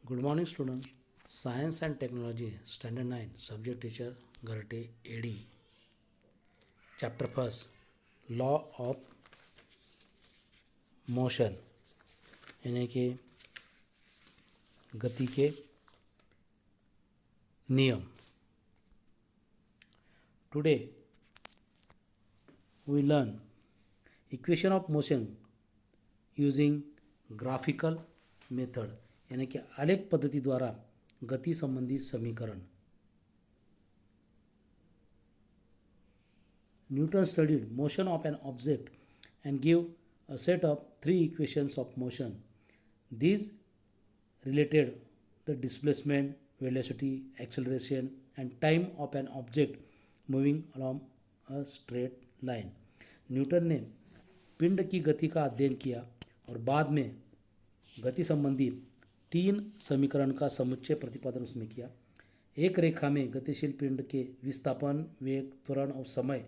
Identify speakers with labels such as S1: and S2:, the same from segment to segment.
S1: Good morning, students. Science and Technology, Standard 9, Subject Teacher Garate AD. Chapter 1st, Law of Motion, यानी कि गति के नियम. Today we learn equation of motion using graphical method, यानी कि आलेख पद्धति द्वारा गति संबंधी समीकरण. Newton studied motion of an object and gave a set of three equations of motion. These related the displacement, velocity, acceleration, and time of an object moving along a straight line. Newton ने पिंड की गति का अध्ययन किया और बाद में गति संबंधी तीन समीकरण का समुच्चय प्रतिपादन उसमें किया. एक रेखा में गतिशील पिंड के विस्थापन, वेग, त्वरण और समय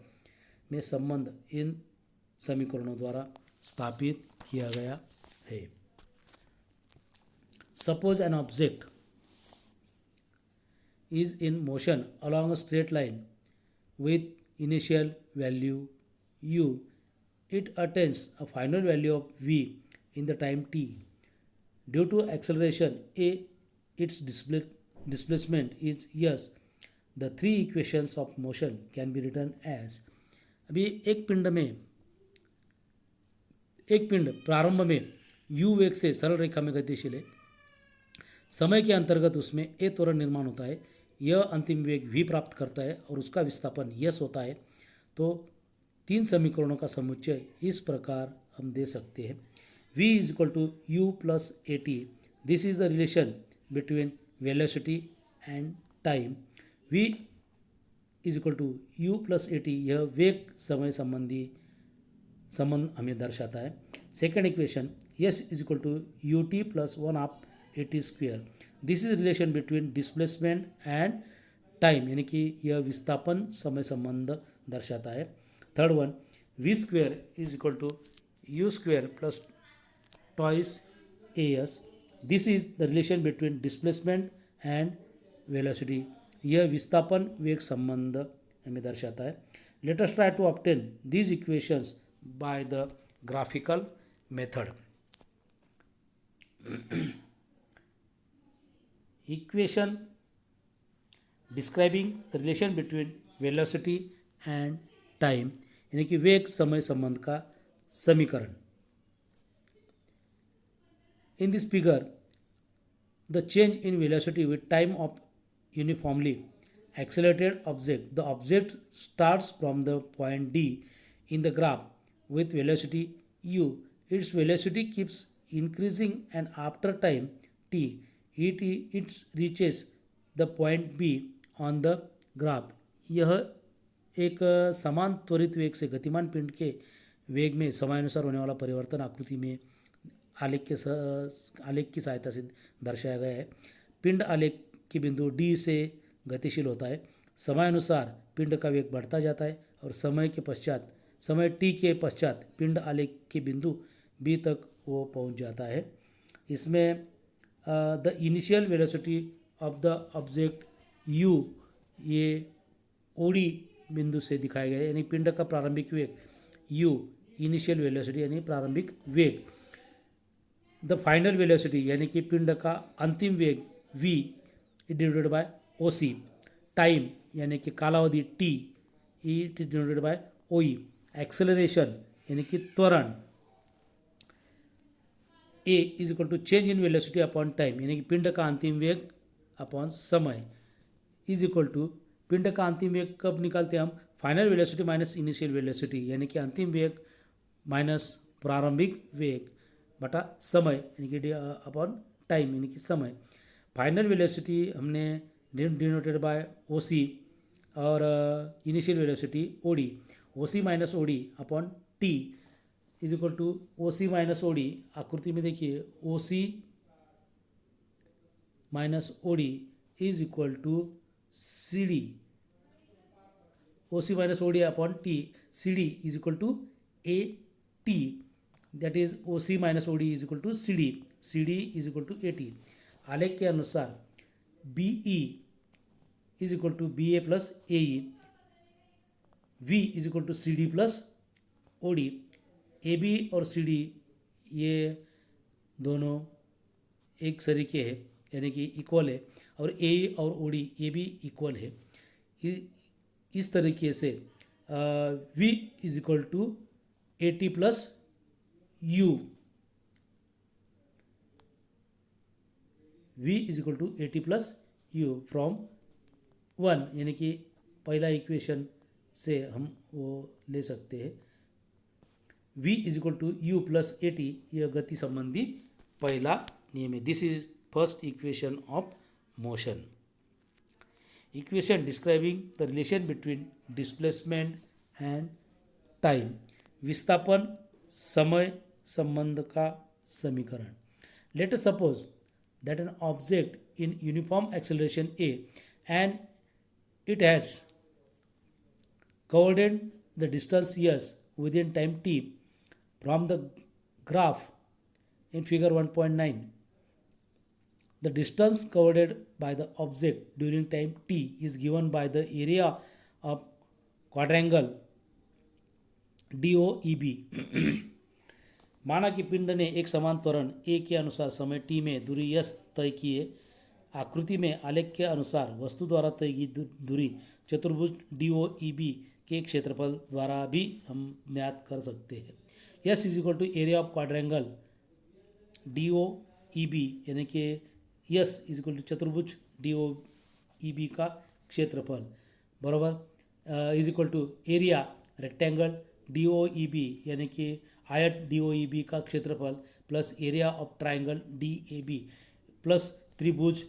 S1: में संबंध इन समीकरणों द्वारा स्थापित किया गया है. Suppose an object is in motion along a straight line with initial value u. It attains a final value of v in the time t. Due to acceleration a, its displacement is s. The three equations of motion can be written as. अभी एक पिंड प्रारंभ में u वेग से सरल रेखा में गतिशील है. समय के अंतर्गत उसमें a त्वरण निर्माण होता है. यह अंतिम वेग v प्राप्त करता है और उसका विस्थापन s होता है. तो तीन समीकरणों का समुच्चय इस प्रकार हम दे सकते हैं. v is equal to u plus a t. This is the relation between velocity and time. v is equal to u plus a t, यह वेग समय संबंधी संबंध हमें दर्शाता है. Second equation s is equal to u t plus one of a t square. This is relation between displacement and time, यानी कि यह विस्थापन समय संबंध दर्शाता है. Third one v square is equal to u square plus twice a s. This is the relation between displacement and velocity. यह विस्थापन वेग संबंध हमें दर्शाता है. Let us try to obtain these equations by the graphical method. Equation describing the relation between velocity and time, यानी कि वेग समय संबंध का समीकरण. In this figure, the change in velocity with time of uniformly accelerated object. The object starts from the point D in the graph with velocity u. Its velocity keeps increasing and after time t, it reaches the point B on the graph. यह एक समान त्वरित वेग से गतिमान पिंड के वेग में समयानुसार होने वाला परिवर्तन आकृति में आलेख की सहायता से दर्शाया गया है. पिंड आलेख के बिंदु D से गतिशील होता है. समयानुसार पिंड का वेग बढ़ता जाता है और समय t के पश्चात पिंड आलेख के बिंदु B तक वो पहुंच जाता है. इसमें the initial velocity of the object u, ये ओडी बिंदु से दिखाया गया है, यानी पिंड का प्रारंभिक वेग u, इनिशियल वेलोसिटी यानी प्रारंभिक वेग. द फाइनल वेलोसिटी यानी कि पिंड का अंतिम वेग v divided by O C. Time यानी कि कालावधि t, it divided by O E. Acceleration यानी कि त्वरण a is equal to change in velocity upon time, यानी कि पिंड का अंतिम वेग अपॉन समय, इज इक्वल टू पिंड का अंतिम वेग कब निकालते हैं हम? Final velocity minus initial velocity, यानी कि अंतिम वेग माइनस प्रारंभिक वेग बटा समय, यानी कि अपॉन टाइम यानी कि समय. फाइनल वेलोसिटी हमने डिनोटेड बाय ओ सी और initial velocity O D. O C minus O D upon T is equal to O C minus O D. आकृति में देखिए O C minus O D is equal to C D. O C minus O D upon T, C D is equal to A T. That is O C minus O D is equal to C D. C D is equal to A t. आलेख के अनुसार B E is equal to B A plus A E, v is equal to C D plus O D. A B और C D ये दोनों एक सरीके हैं, यानी कि इक्वल है, और ए और ओ डी ये भी इक्वल है। इस तरीके से v is equal to A t plus u, v is equal to A t plus u from one, यानी कि पहला इक्वेशन से हम वो ले सकते हैं। v is equal to u plus a t, यह गति संबंधी पहला नियम है। This is first equation of motion. Equation describing the relation between displacement and time, विस्थापन समय संबंध का समीकरण। Let us suppose that an object in uniform acceleration a and it has covered the distance s within time t from the graph in figure 1.9. The distance covered by the object during time t is given by the area of quadrangle DOEB. माना कि पिंड ने एक समान त्वरण ए के अनुसार समय टी में दूरी यस तय किए। आकृति में आलेख के अनुसार वस्तु द्वारा तय की दूरी चतुर्भुज DOEB के क्षेत्रफल द्वारा भी हम ज्ञात कर सकते हैं। S is equal to area of quadrangle DOEB, यानी कि यस इज इक्वल टू चतुर्भुज DOEB का क्षेत्रफल बराबर is equal to area rectangle DOEB, यानी कि आयत DOEB का क्षेत्रफल plus area of triangle DAB plus त्रिभुज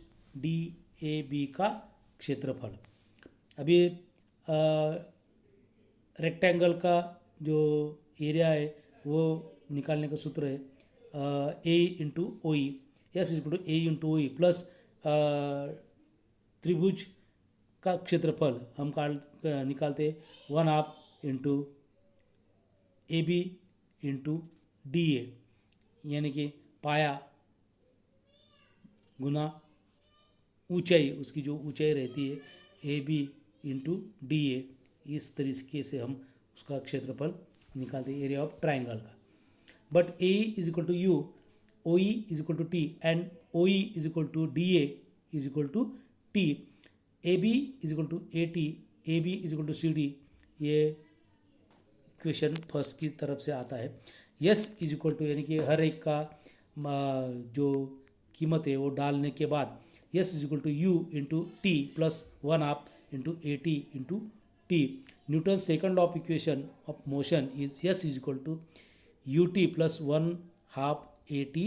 S1: DAB का क्षेत्रफल। अभी रेक्टेंगल का जो एरिया है वो निकालने का सूत्र है A into O E, yes is equal to A into O E plus त्रिभुज का क्षेत्रफल हम निकालते 1/2 into A B into D A, यानी कि पाया गुना ऊंचाई, उसकी जो ऊंचाई रहती है A B into D A. इस तरीके से हम उसका क्षेत्रफल निकालते हैं एरिया ऑफ ट्राइंगल का। But a is equal to u, O E is equal to t and O E is equal to D A is equal to t, A B is equal to A t, A B is equal to C D, ये equation first की तरफ से आता है। Yes is equal to, यानी कि हर एक का जो कीमत है वो डालने के बाद s is equal to u into t plus 1/2 into a t into t. Newton second of equation of motion is s is equal to u t plus 1/2 a t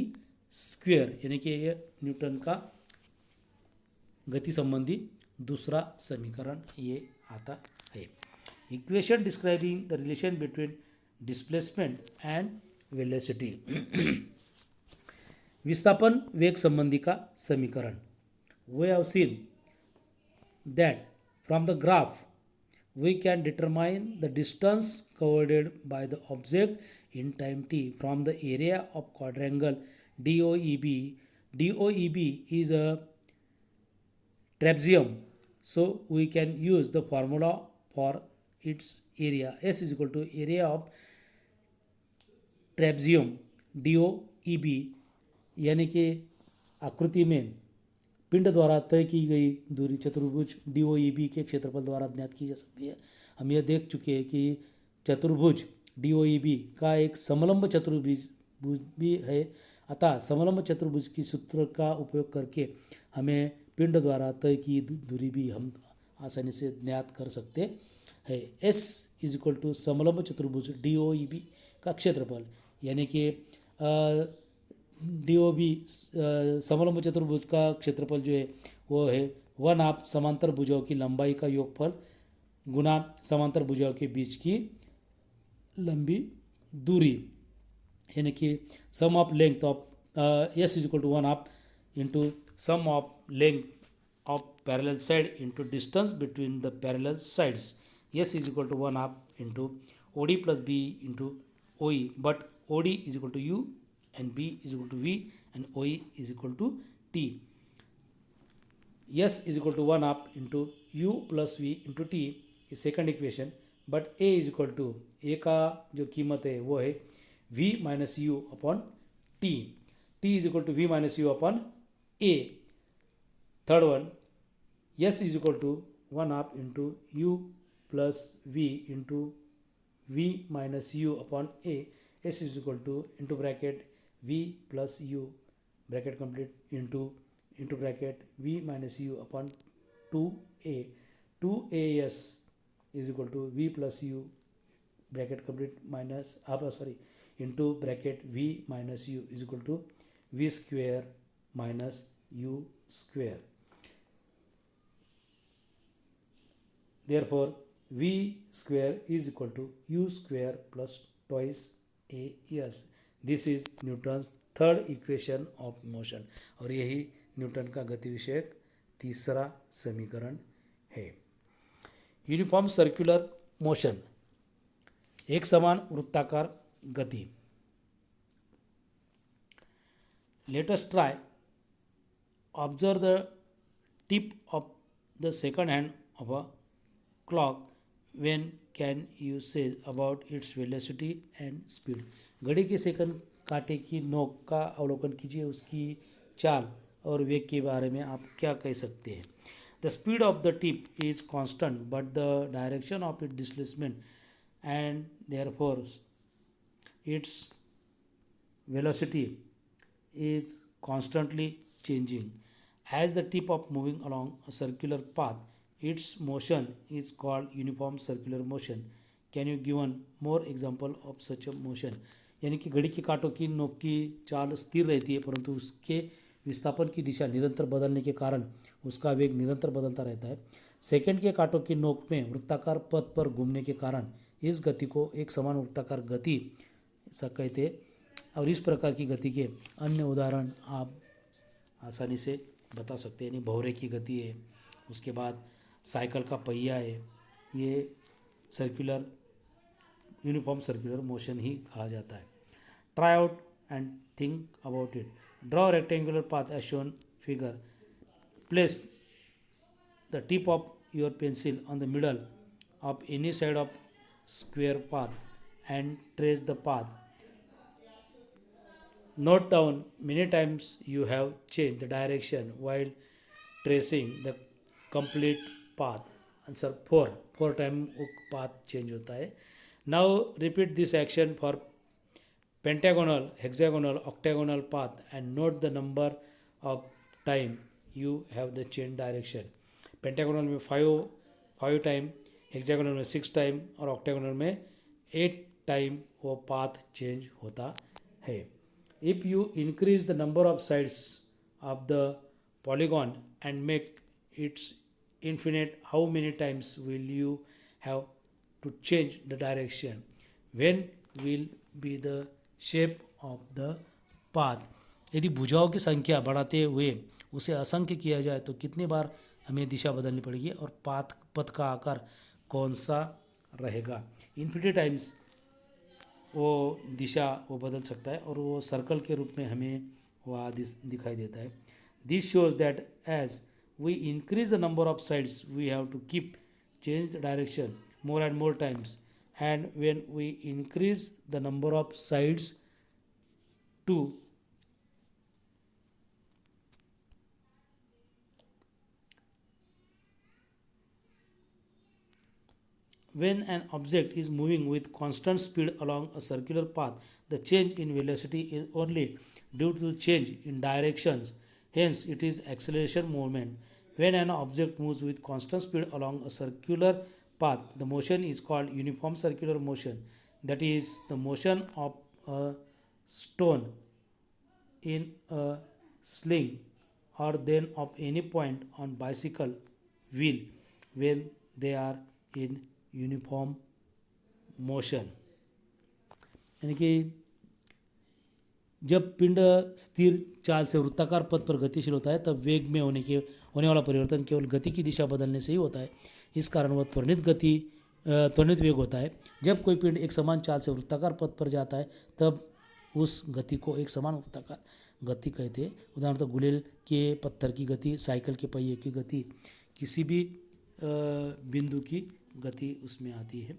S1: square, यानी कि ये न्यूटन का गति संबंधी दूसरा समीकरण ये आता है। Equation describing the relation between displacement and velocity, विस्थापन वेग संबंधी का समीकरण। We have seen that from the graph we can determine the distance covered by the object in time t from the area of quadrangle DOEB. DOEB is a trapezium, so we can use the formula for its area. S is equal to area of trapezium DOEB, यानी कि आकृति में पिंड द्वारा तय की गई दूरी चतुर्भुज DOEB के क्षेत्रफल द्वारा ज्ञात की जा सकती है। हम यह देख चुके हैं कि चतुर्भुज DOEB का एक समलंब चतुर्भुज भी है, अतः समलंब चतुर्भुज की सूत्र का उपयोग करके हमें पिंड द्वारा तय की दूरी भी हम आसानी से ज्ञात कर सकते हैं। S इज इक्वल टू समलंब चतुर्भुज DOEB का क्षेत्रफल, यानी कि DOB समलंब चतुर्भुज का क्षेत्रफल जो है वो है 1/2 समांतर भुजाओं की लंबाई का योगफल गुना समांतर भुजाओं के बीच की लंबी दूरी, यानी कि sum of length of S is equal to 1/2 into sum of length of parallel side into distance between the parallel sides. S is equal to 1/2 into OD plus B into OE, but OD is equal to U and B is equal to V and OE is equal to T. S is equal to 1 half into u plus v into t ये second equation, but a is equal to a का जो कीमत है वो है v minus u upon t, t is equal to v minus u upon a. Third one, s is equal to 1 half into u plus v into v minus u upon a. s is equal to into bracket v plus u bracket complete into bracket v minus u upon 2a. 2as is equal to v plus u bracket complete minus into bracket v minus u is equal to v square minus u square. Therefore v square is equal to u square plus twice as. This is Newton's third equation of motion और यही Newton का गति विषयक तीसरा समीकरण है. Uniform circular motion, एक समान वृत्ताकार गति. Late us try observe the tip of the second hand of a clock. When can you say about its velocity and speed. घड़ी के सेकंड कांटे की नोक का अवलोकन कीजिए, उसकी चाल और वेग के बारे में आप क्या कह सकते हैं. The speed of the tip is constant, but the direction of its displacement and therefore its velocity is constantly changing. As the tip of moving along a circular path, its motion is called uniform circular motion. Can you give one more example of such a motion? यानी कि घड़ी के कांटों की नोक की चाल स्थिर रहती है, परंतु उसके विस्थापन की दिशा निरंतर बदलने के कारण उसका वेग निरंतर बदलता रहता है. सेकंड के कांटों की नोक में वृत्ताकार पथ पर घूमने के कारण इस गति को एक समान वृत्ताकार गति ऐसा कहते हैं. और इस प्रकार की गति के अन्य उदाहरण आप आसानी से बता सकते हैं. यानी भंवरे की गति है, उसके बाद साइकिल का पहिया है, ये सर्कुलर यूनिफॉर्म सर्कुलर मोशन ही कहा जाता है. Try out and think about it. Draw a rectangular path as shown figure. Place the tip of your pencil on the middle of any side of square path and trace the path. Note down many times you have changed the direction while tracing the complete path. Answer 4. 4 time path change होता है. Now repeat this action for pentagonal, hexagonal, octagonal path and note the number of time you have the change direction. Pentagonal में 5 time, hexagonal में 6 time और octagonal में 8 time वो path change होता है. If you increase the number of sides of the polygon and make it's infinite, how many times will you have to change the direction? When will be the shape of the path? यदि भुजाओं की संख्या बढ़ाते हुए उसे असंख्य किया जाए तो कितनी बार हमें दिशा बदलनी पड़ेगी और पथ का आकार कौन सा रहेगा. इन्फिनिटी टाइम्स वो दिशा वो बदल सकता है और वो सर्कल के रूप में हमें वह दिखाई देता है. This shows that as we increase the number of sides we have to keep change the direction more and more times, and when we increase the number of sides to when an object is moving with constant speed along a circular path, the change in velocity is only due to change in directions, hence it is acceleration movement. When an object moves with constant speed along a circular path, the motion is called uniform circular motion. That is the motion of a stone in a sling or then of any point on bicycle wheel when they are in uniform motion. यानी कि जब पिंड स्थिर चाल से वृत्ताकार पथ पर गतिशील होता है तब वेग में होने वाला परिवर्तन केवल गति की दिशा बदलने से ही होता है. इस कारण वह त्वरित वेग होता है. जब कोई पिंड एक समान चाल से वृत्ताकार पथ पर जाता है तब उस गति को एक समान वृत्ताकार गति कहते हैं। उदाहरणतः गुलेल के पत्थर की गति, साइकिल के पहिए की गति, किसी भी बिंदु की गति उसमें आती है।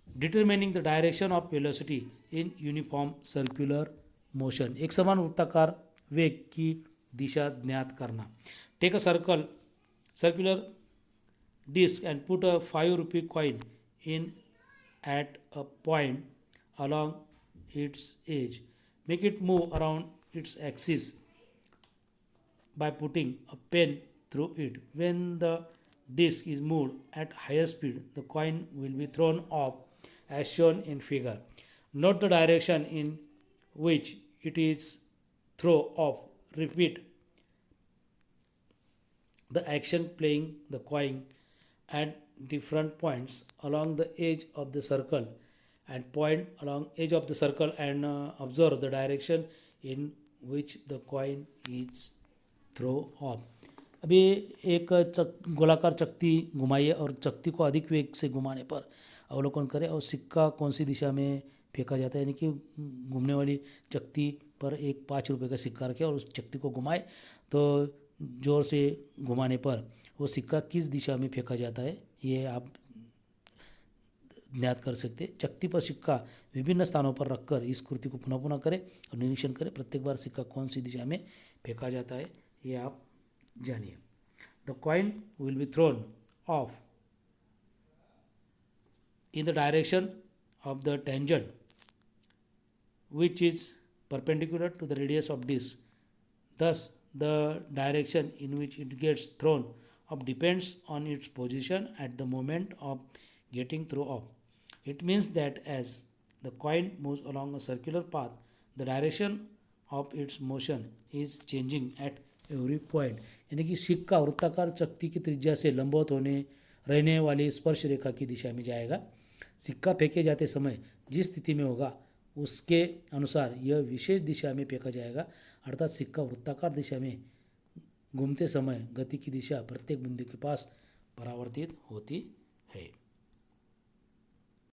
S1: Determining the direction of velocity in uniform circular motion, एक समान वृत्ताकार वेग की दिशा ज्ञात करना। Take a circular disc and put a 5 rupee coin in at a point along its edge. Make it move around its axis by putting a pen through it. When the disc is moved at higher speed, the coin will be thrown off as shown in figure. Note the direction in which it is thrown off. Repeat the action playing the coin at different points along the edge of the circle and point along edge of the circle and observe the direction in which the coin is throw off. अभी एक गोलाकार चकती घुमाइए और चकती को अधिक वेग से घुमाने पर अवलोकन करें और सिक्का कौन सी दिशा में फेंका जाता है, यानी कि घूमने वाली चकती पर एक 5 रुपये का सिक्का रखें और उस चकती को घुमाए तो ज़ोर से घुमाने पर वो सिक्का किस दिशा में फेंका जाता है ये आप ज्ञात कर सकते हैं। चकती पर सिक्का विभिन्न स्थानों पर रखकर इस कृति को पुनः पुनः करें और निरीक्षण करें प्रत्येक बार सिक्का कौन सी दिशा में फेंका जाता है ये आप जानिए। The coin will be thrown of in the direction of the tangent which is perpendicular to the radius of disc. Thus, the direction in which it gets thrown off depends on its position at the moment of getting thrown off. It means that as the coin moves along a circular path, the direction of its motion is changing at every point. यानी कि सिक्का वृत्ताकार चकती की त्रिज्या से लंबवत होने रहने वाली स्पर्श रेखा की दिशा में जाएगा। सिक्का फेंके जाते समय जिस स्थिति में होगा उसके अनुसार यह विशेष दिशा में फेंका जाएगा, अर्थात सिक्का वृत्ताकार दिशा में घूमते समय गति की दिशा प्रत्येक बिंदु के पास परावर्तित होती है।